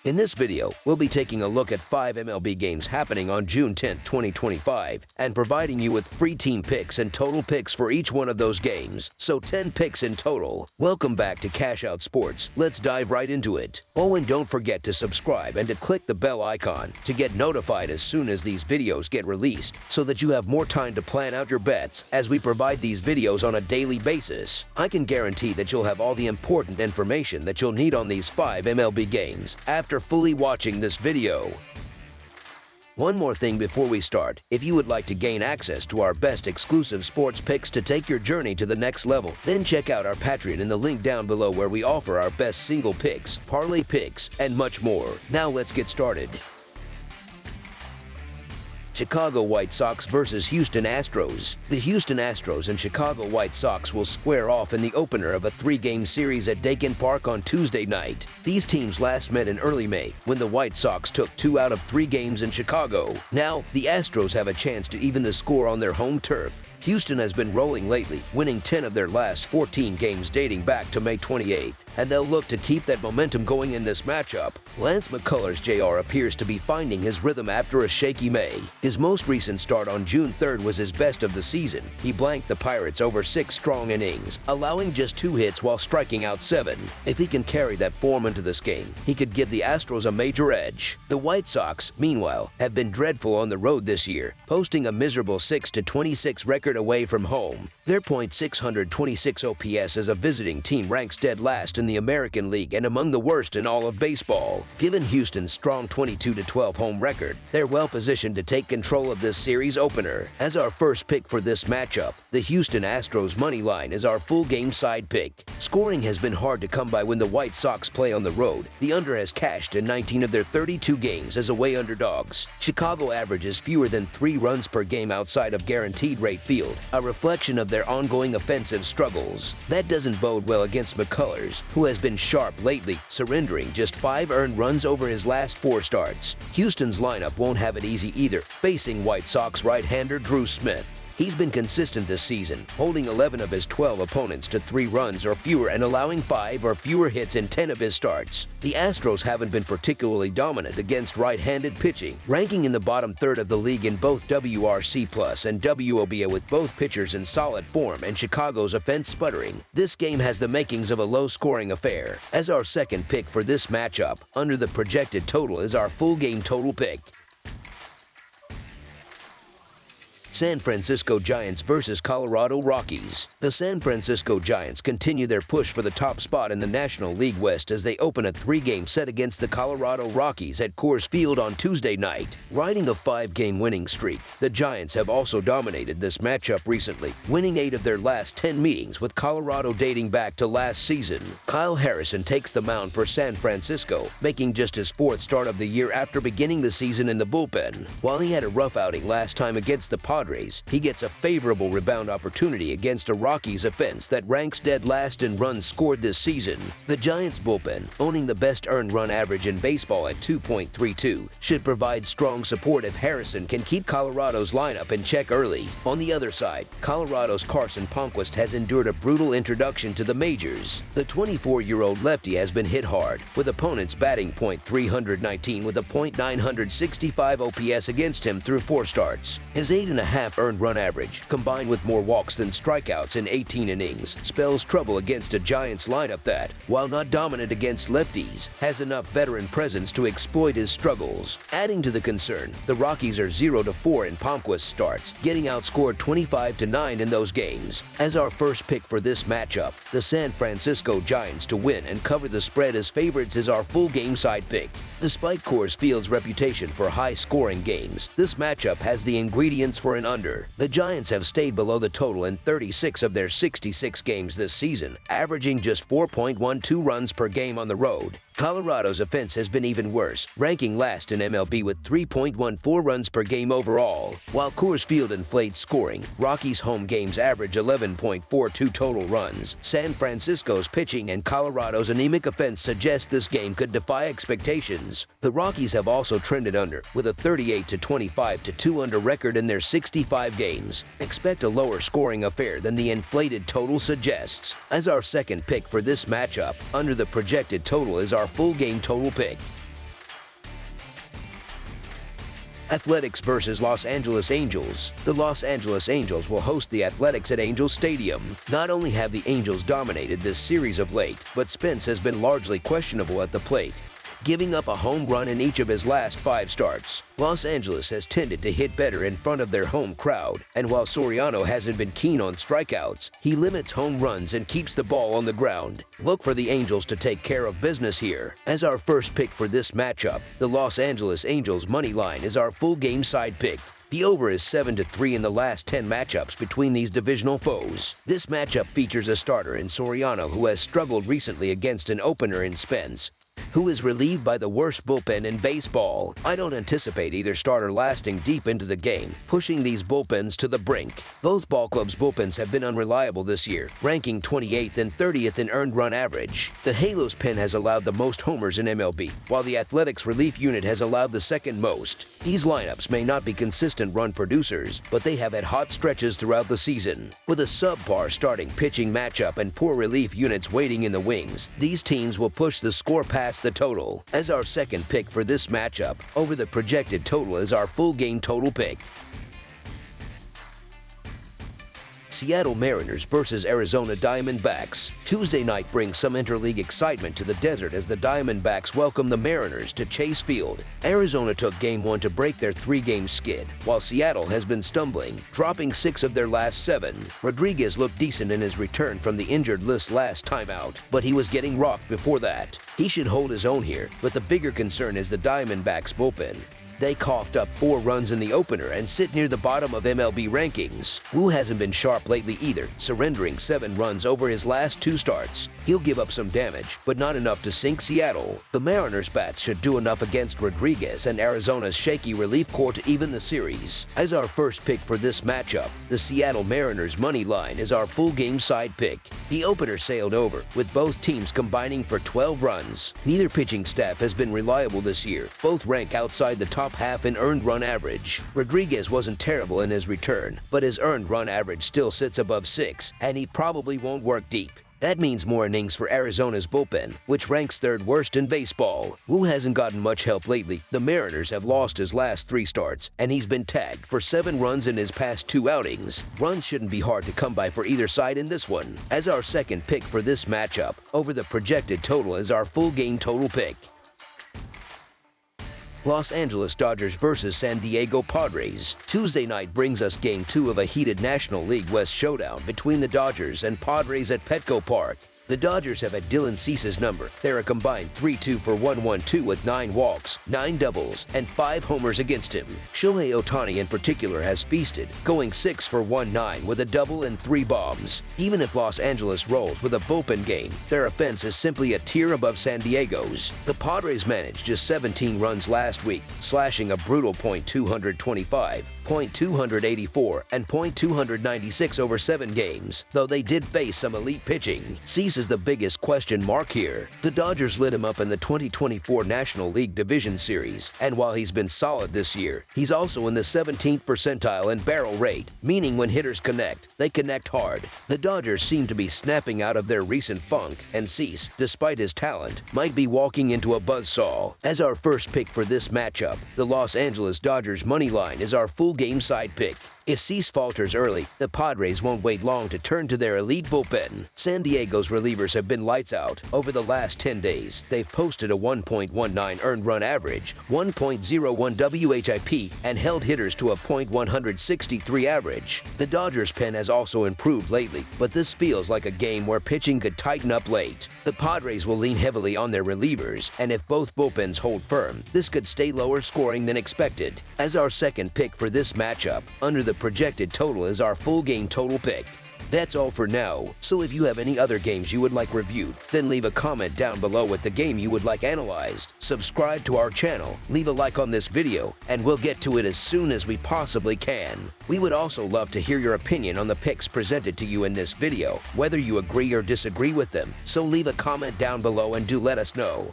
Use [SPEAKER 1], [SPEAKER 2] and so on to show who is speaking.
[SPEAKER 1] In this video, we'll be taking a look at 5 MLB games happening on June 10, 2025, and providing you with free team picks and total picks for each one of those games, so 10 picks in total. Welcome back to Cash Out Sports. Let's dive right into it. Oh, and don't forget to subscribe and to click the bell icon to get notified as soon as these videos get released, so that you have more time to plan out your bets as we provide these videos on a daily basis. I can guarantee that you'll have all the important information that you'll need on these 5 MLB games after fully watching this video. One more thing before we start. If you would like to gain access to our best exclusive sports picks to take your journey to the next level, then check out our Patreon in the link down below, where we offer our best single picks, parlay picks, and much more. Now let's get started. Chicago White Sox versus Houston Astros. The Houston Astros and Chicago White Sox will square off in the opener of a 3-game series at Dakin Park on Tuesday night. These teams last met in early May when the White Sox took 2 out of 3 games in Chicago. Now, the Astros have a chance to even the score on their home turf. Houston has been rolling lately, winning 10 of their last 14 games dating back to May 28th, and they'll look to keep that momentum going in this matchup. Lance McCullers Jr. appears to be finding his rhythm after a shaky May. His most recent start on June 3rd was his best of the season. He blanked the Pirates over 6 strong innings, allowing just 2 hits while striking out 7. If he can carry that form into this game, he could give the Astros a major edge. The White Sox, meanwhile, have been dreadful on the road this year, posting a miserable 6-26 record away from home. Their .626 OPS as a visiting team ranks dead last in the American League and among the worst in all of baseball. Given Houston's strong 22-12 home record, they're well positioned to take control of this series opener. As our first pick for this matchup, the Houston Astros money line is our full game side pick. Scoring has been hard to come by when the White Sox play on the road. The under has cashed in 19 of their 32 games as away underdogs. Chicago averages fewer than 3 runs per game outside of guaranteed rate field, a reflection of their ongoing offensive struggles. That doesn't bode well against McCullers, who has been sharp lately, surrendering just 5 earned runs over his last 4 starts. Houston's lineup won't have it easy either, facing White Sox right-hander Drew Smith. He's been consistent this season, holding 11 of his 12 opponents to 3 runs or fewer and allowing 5 or fewer hits in 10 of his starts. The Astros haven't been particularly dominant against right-handed pitching, ranking in the bottom third of the league in both WRC+ and WOBA, with both pitchers in solid form and Chicago's offense sputtering. This game has the makings of a low-scoring affair. As our second pick for this matchup, under the projected total is our full game total pick. San Francisco Giants versus Colorado Rockies. The San Francisco Giants continue their push for the top spot in the National League West as they open a 3-game set against the Colorado Rockies at Coors Field on Tuesday night. Riding a 5-game winning streak, the Giants have also dominated this matchup recently, winning 8 of their last 10 meetings, with Colorado dating back to last season. Kyle Harrison takes the mound for San Francisco, making just his 4th start of the year after beginning the season in the bullpen. While he had a rough outing last time against the Padres, he gets a favorable rebound opportunity against a Rockies offense that ranks dead last in runs scored this season. The Giants bullpen, owning the best earned run average in baseball at 2.32, should provide strong support if Harrison can keep Colorado's lineup in check early. On the other side, Colorado's Carson Palmquist has endured a brutal introduction to the majors. The 24-year-old lefty has been hit hard, with opponents batting .319 with a .965 OPS against him through 4 starts. His 8.5 earned run average, combined with more walks than strikeouts in 18 innings, spells trouble against a Giants lineup that, while not dominant against lefties, has enough veteran presence to exploit his struggles. Adding to the concern, the Rockies are 0-4 in Palmquist's starts, getting outscored 25-9 in those games. As our first pick for this matchup, the San Francisco Giants to win and cover the spread as favorites is our full game side pick. Despite Coors Field's reputation for high-scoring games, this matchup has the ingredients for an under. The Giants have stayed below the total in 36 of their 66 games this season, averaging just 4.12 runs per game on the road. Colorado's offense has been even worse, ranking last in MLB with 3.14 runs per game overall. While Coors Field inflates scoring, Rockies' home games average 11.42 total runs. San Francisco's pitching and Colorado's anemic offense suggest this game could defy expectations. The Rockies have also trended under, with a 38-25-2 under record in their 65 games. Expect a lower scoring affair than the inflated total suggests. As our second pick for this matchup, under the projected total is our full game total pick. Athletics versus Los Angeles Angels. The Los Angeles Angels will host the Athletics at Angels Stadium. Not only have the Angels dominated this series of late, but Spence has been largely questionable at the plate, giving up a home run in each of his last 5 starts. Los Angeles has tended to hit better in front of their home crowd, and while Soriano hasn't been keen on strikeouts, he limits home runs and keeps the ball on the ground. Look for the Angels to take care of business here. As our first pick for this matchup, the Los Angeles Angels money line is our full game side pick. The over is 7-3 in the last 10 matchups between these divisional foes. This matchup features a starter in Soriano who has struggled recently against an opener in Spence, who is relieved by the worst bullpen in baseball. I don't anticipate either starter lasting deep into the game, pushing these bullpens to the brink. Both ball clubs' bullpens have been unreliable this year, ranking 28th and 30th in earned run average. The Halos pen has allowed the most homers in MLB, while the Athletics relief unit has allowed the second most. These lineups may not be consistent run producers, but they have had hot stretches throughout the season. With a subpar starting pitching matchup and poor relief units waiting in the wings, these teams will push the score past the total. As our second pick for this matchup, over the projected total is our full game total pick. Seattle Mariners versus Arizona Diamondbacks. Tuesday night brings some interleague excitement to the desert as the Diamondbacks welcome the Mariners to Chase Field. Arizona took Game 1 to break their 3-game skid, while Seattle has been stumbling, dropping 6 of their last 7. Rodriguez looked decent in his return from the injured list last time out, but he was getting rocked before that. He should hold his own here, but the bigger concern is the Diamondbacks bullpen. They coughed up 4 runs in the opener and sit near the bottom of MLB rankings. Wu hasn't been sharp lately either, surrendering 7 runs over his last 2 starts. He'll give up some damage, but not enough to sink Seattle. The Mariners' bats should do enough against Rodriguez and Arizona's shaky relief corps to even the series. As our first pick for this matchup, the Seattle Mariners money line is our full game side pick. The opener sailed over, with both teams combining for 12 runs. Neither pitching staff has been reliable this year. Both rank outside the top half in earned run average. Rodriguez wasn't terrible in his return, but his earned run average still sits above 6, and he probably won't work deep. That means more innings for Arizona's bullpen, which ranks 3rd worst in baseball. Wu hasn't gotten much help lately. The Mariners have lost his last 3 starts, and he's been tagged for 7 runs in his past 2 outings. Runs shouldn't be hard to come by for either side in this one. As our second pick for this matchup, over the projected total is our full game total pick. Los Angeles Dodgers versus San Diego Padres. Tuesday night brings us Game 2 of a heated National League West showdown between the Dodgers and Padres at Petco Park. The Dodgers have had Dylan Cease's number. They're a combined 3-2 for 112 with 9 walks, 9 doubles, and 5 homers against him. Shohei Ohtani in particular has feasted, going 6 for 19 with a double and 3 bombs. Even if Los Angeles rolls with a bullpen game, their offense is simply a tier above San Diego's. The Padres managed just 17 runs last week, slashing a brutal .225, .284, and .296 over 7 games, though they did face some elite pitching. Cease is the biggest question mark here. The Dodgers lit him up in the 2024 National League Division Series, and while he's been solid this year, he's also in the 17th percentile in barrel rate, meaning when hitters connect, they connect hard. The Dodgers seem to be snapping out of their recent funk, and Cease, despite his talent, might be walking into a buzzsaw. As our first pick for this matchup, the Los Angeles Dodgers money line is our full game side pick. If Cease falters early, the Padres won't wait long to turn to their elite bullpen. San Diego's relievers have been lights out. Over the last 10 days, they've posted a 1.19 earned run average, 1.01 WHIP, and held hitters to a .163 average. The Dodgers' pen has also improved lately, but this feels like a game where pitching could tighten up late. The Padres will lean heavily on their relievers, and if both bullpens hold firm, this could stay lower scoring than expected. As our second pick for this matchup, under the projected total is our full game total pick. That's all for now, so if you have any other games you would like reviewed, then leave a comment down below with the game you would like analyzed. Subscribe to our channel, leave a like on this video, and we'll get to it as soon as we possibly can. We would also love to hear your opinion on the picks presented to you in this video, whether you agree or disagree with them, so leave a comment down below and do let us know.